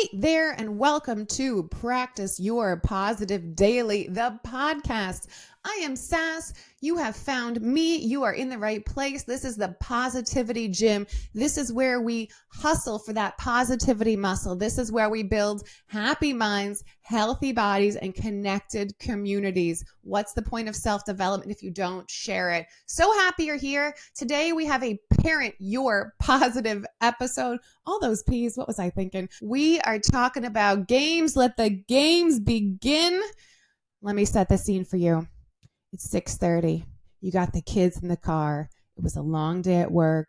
Hey there, and welcome to Practice Your Positive Daily, the podcast. I am Sass. You have found me. You are in the right place. This is the Positivity Gym. This is where we hustle for that positivity muscle. This is where we build happy minds, healthy bodies, and connected communities. What's the point of self-development if you don't share it? So happy you're here. Today we have a Parent Your Positive episode. All those P's, what was I thinking? We are talking about games. Let the games begin. Let me set the scene for you. It's 6:30. You got the kids in the car. It was a long day at work.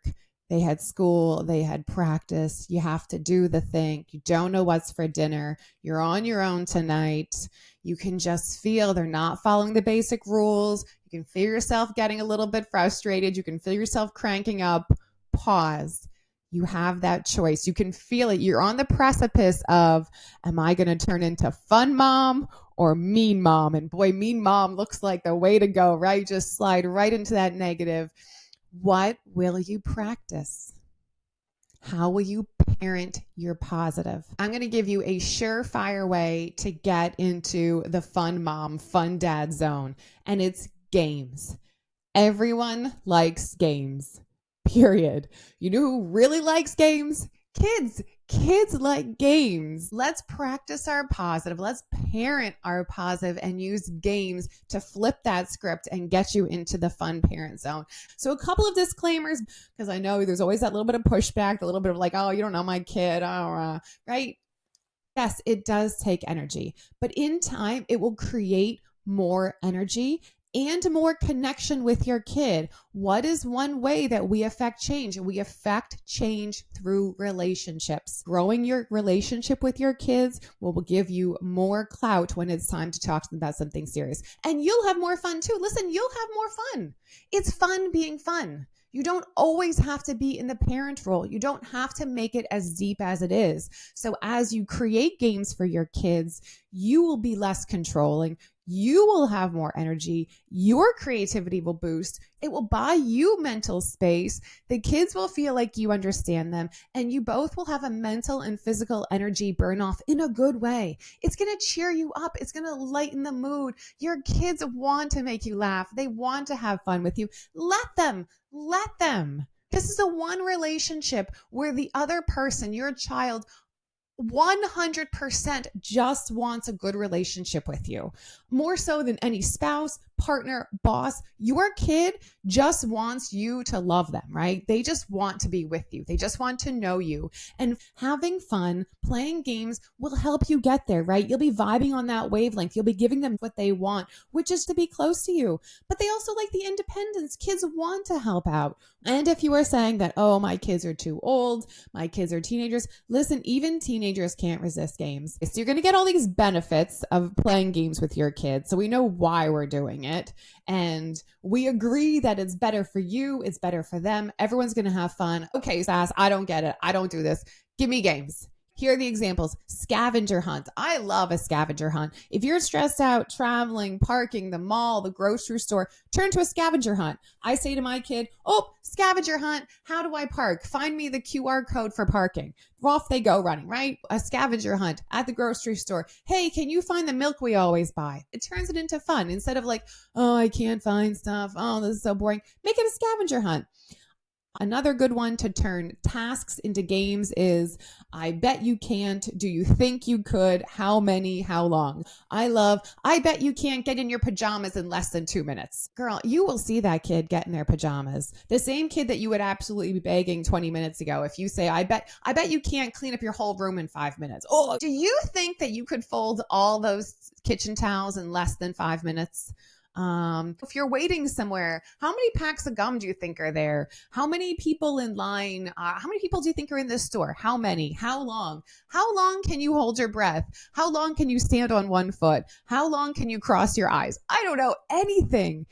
They had school. They had practice. You have to do the thing. You don't know what's for dinner. You're on your own tonight. You can just feel they're not following the basic rules. You can feel yourself getting a little bit frustrated. You can feel yourself cranking up. Pause. You have that choice. You can feel it. You're on the precipice of, am I going to turn into fun mom or mean mom? And boy, mean mom looks like the way to go, right? Just slide right into that negative. What will you practice? How will you parent your positive? I'm going to give you a surefire way to get into the fun mom, fun dad zone, and it's games. Everyone likes games. Period. You know who really likes games? Kids. Kids like games. Let's practice our positive. Let's parent our positive and use games to flip that script and get you into the fun parent zone. So a couple of disclaimers, because I know there's always that little bit of pushback, a little bit of like, oh, you don't know my kid, right? Yes, it does take energy, but in time, it will create more energy and more connection with your kid. What is one way that we affect change? We affect change through relationships. Growing your relationship with your kids will give you more clout when it's time to talk to them about something serious. And you'll have more fun too. Listen, you'll have more fun. It's fun being fun. You don't always have to be in the parent role. You don't have to make it as deep as it is. So as you create games for your kids, you will be less controlling. You will have more energy. Your creativity will boost. It will buy you mental space. The kids will feel like you understand them, and you both will have a mental and physical energy burn off in a good way. It's going to cheer you up. It's going to lighten the mood. Your kids want to make you laugh. They want to have fun with you. Let them. Let them. This is a one relationship where the other person, your child, 100% just wants a good relationship with you. More so than any spouse, partner, boss. Your kid just wants you to love them, right? They just want to be with you. They just want to know you. And having fun, playing games will help you get there, right? You'll be vibing on that wavelength. You'll be giving them what they want, which is to be close to you. But they also like the independence. Kids want to help out. And if you are saying that, oh, my kids are too old, my kids are teenagers, listen, even teenagers can't resist games. So you're going to get all these benefits of playing games with your kids. So we know why we're doing it. And we agree that it's better for you. It's better for them. Everyone's going to have fun. Okay, Sass, I don't get it. I don't do this. Give me games. Here are the examples. Scavenger hunt. I love a scavenger hunt. If you're stressed out traveling, parking, the mall, the grocery store, turn to a scavenger hunt. I say to my kid, oh, scavenger hunt. How do I park? Find me the QR code for parking. Off they go running, right? A scavenger hunt at the grocery store. Hey, can you find the milk we always buy? It turns it into fun. Instead of like, oh, I can't find stuff. Oh, this is so boring. Make it a scavenger hunt. Another good one to turn tasks into games is, I bet you can't. Do you think you could? How many? How long? I bet you can't get in your pajamas in less than 2 minutes. Girl, you will see that kid get in their pajamas. The same kid that you would absolutely be begging 20 minutes ago. If you say, I bet you can't clean up your whole room in 5 minutes. Oh, do you think that you could fold all those kitchen towels in less than 5 minutes? If you're waiting somewhere, how many packs of gum do you think are there? How many people in line? How many people do you think are in this store? How many? How long? How long can you hold your breath? How long can you stand on one foot? How long can you cross your eyes? I don't know anything.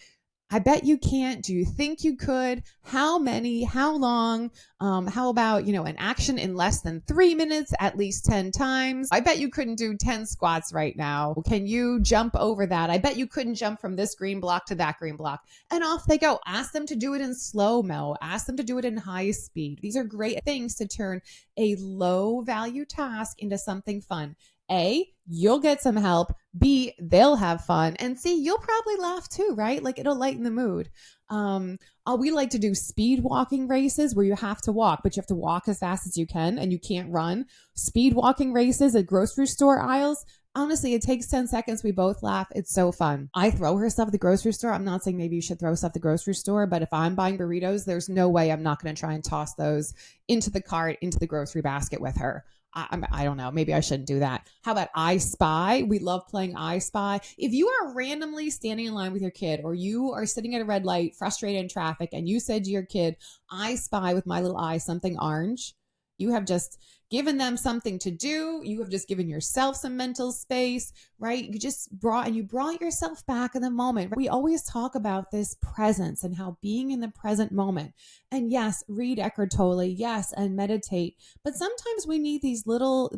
I bet you can't. Do you think you could? How many? How long? How about, an action in less than 3 minutes, at least 10 times? I bet you couldn't do 10 squats right now. Can you jump over that? I bet you couldn't jump from this green block to that green block. And off they go. Ask them to do it in slow mo. Ask them to do it in high speed. These are great things to turn a low value task into something fun. A, you'll get some help. B, they'll have fun. And C, you'll probably laugh too, right? Like it'll lighten the mood. We like to do speed walking races where you have to walk, but you have to walk as fast as you can and you can't run. Speed walking races at grocery store aisles. Honestly, it takes 10 seconds. We both laugh. It's so fun. I throw her stuff at the grocery store. I'm not saying maybe you should throw stuff at the grocery store, but if I'm buying burritos, there's no way I'm not going to try and toss those into the cart, into the grocery basket with her. I don't know. Maybe I shouldn't do that. How about I Spy? We love playing I Spy. If you are randomly standing in line with your kid, or you are sitting at a red light, frustrated in traffic, and you said to your kid, I spy with my little eye something orange, you have just given them something to do. You have just given yourself some mental space, right? You brought yourself back in the moment. We always talk about this presence and how being in the present moment. And yes, read Eckhart Tolle, yes, and meditate. But sometimes we need these little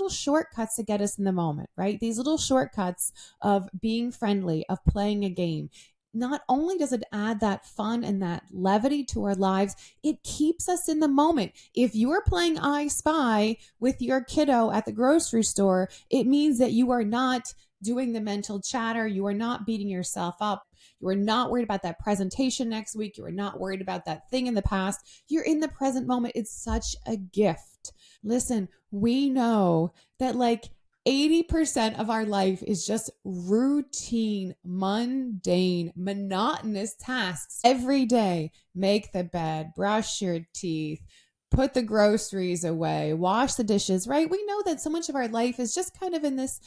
shortcuts to get us in the moment, right? These little shortcuts of being friendly, of playing a game. Not only does it add that fun and that levity to our lives, it keeps us in the moment. If you're playing I Spy with your kiddo at the grocery store, it means that you are not doing the mental chatter. You are not beating yourself up. You are not worried about that presentation next week. You are not worried about that thing in the past. You're in the present moment. It's such a gift. Listen, we know that 80% of our life is just routine, mundane, monotonous tasks every day. Make the bed, brush your teeth, put the groceries away, wash the dishes, right? We know that so much of our life is just kind of in this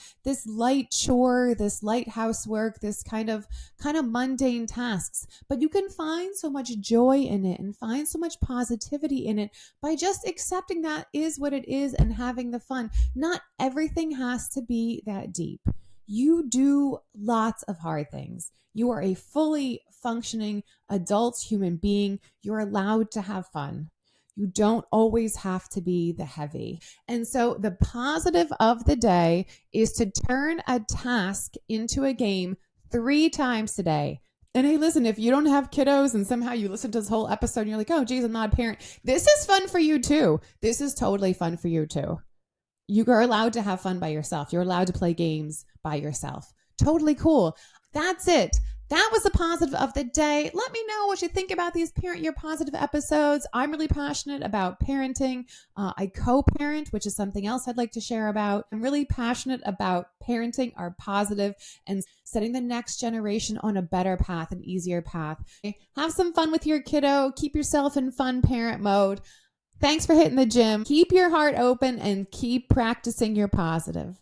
light chore, this light housework, this kind of mundane tasks. But you can find so much joy in it and find so much positivity in it by just accepting that is what it is and having the fun. Not everything has to be that deep. You do lots of hard things. You are a fully functioning adult human being. You're allowed to have fun. You don't always have to be the heavy. And so the positive of the day is to turn a task into a game 3 times today. And hey, listen, if you don't have kiddos and somehow you listen to this whole episode and you're like, oh, geez, I'm not a parent, this is fun for you too. This is totally fun for you too. You are allowed to have fun by yourself. You're allowed to play games by yourself. Totally cool. That's it. That was the positive of the day. Let me know what you think about these Parent Your Positive episodes. I'm really passionate about parenting. I co-parent, which is something else I'd like to share about. I'm really passionate about parenting our positive and setting the next generation on a better path, an easier path. Have some fun with your kiddo. Keep yourself in fun parent mode. Thanks for hitting the gym. Keep your heart open and keep practicing your positive.